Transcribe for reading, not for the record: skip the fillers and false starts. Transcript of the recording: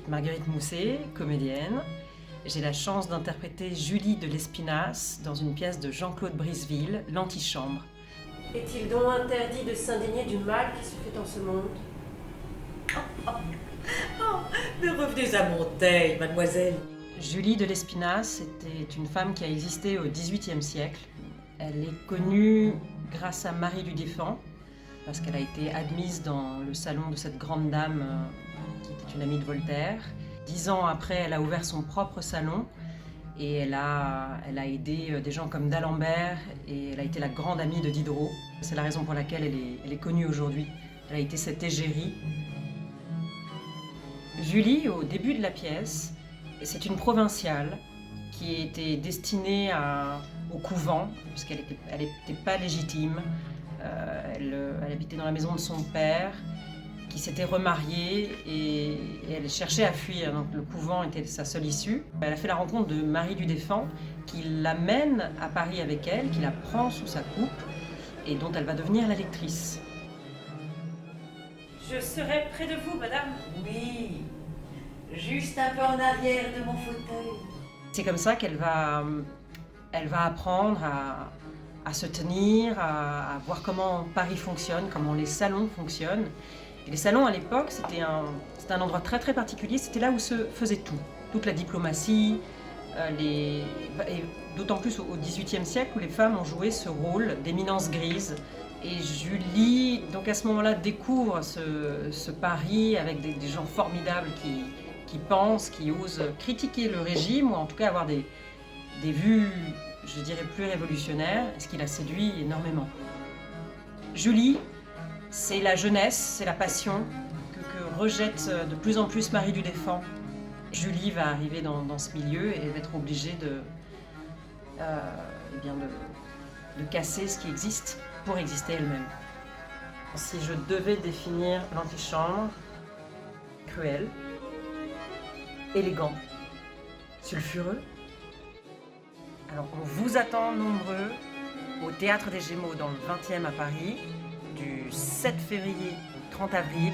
Marguerite Mousset, comédienne. J'ai la chance d'interpréter Julie de Lespinasse dans une pièce de Jean-Claude Briseville, L'Antichambre. Est-il donc interdit de s'indigner du mal qui se fait en ce monde ? Mais revenez à Montaigne, mademoiselle. Julie de Lespinasse était une femme qui a existé au XVIIIe siècle. Elle est connue grâce à Marie du Défend, parce qu'elle a été admise dans le salon de cette grande dame qui était une amie de Voltaire. 10 ans après, elle a ouvert son propre salon et elle a aidé des gens comme d'Alembert et elle a été la grande amie de Diderot. C'est la raison pour laquelle elle est connue aujourd'hui. Elle a été cette égérie. Julie, au début de la pièce, c'est une provinciale qui était destinée au couvent, puisqu'elle n'était pas légitime. Elle habitait dans la maison de son père, qui s'était remarié et elle cherchait à fuir. Donc le couvent était sa seule issue. Elle a fait la rencontre de Marie du Défend, qui l'amène à Paris avec elle, qui la prend sous sa coupe et dont elle va devenir la lectrice. Je serai près de vous, madame. Oui, juste un peu en arrière de mon fauteuil. C'est comme ça qu'elle va apprendre à se tenir, à voir comment Paris fonctionne, comment les salons fonctionnent. Et les salons à l'époque, c'était un endroit très très particulier, c'était là où se faisait tout. Toute la diplomatie, et d'autant plus au XVIIIe siècle où les femmes ont joué ce rôle d'éminence grise. Et Julie, donc à ce moment-là, découvre ce Paris avec des gens formidables qui pensent, qui osent critiquer le régime, ou en tout cas avoir des vues, je dirais, plus révolutionnaires, ce qui la séduit énormément. Julie, c'est la jeunesse, c'est la passion que rejette de plus en plus Marie du Défend. Julie va arriver dans ce milieu et va être obligée de casser ce qui existe pour exister elle-même. Si je devais définir L'Antichambre, cruel, élégant, sulfureux. Alors on vous attend nombreux au Théâtre des Gémeaux dans le 20e à Paris, du 7 février au 30 avril,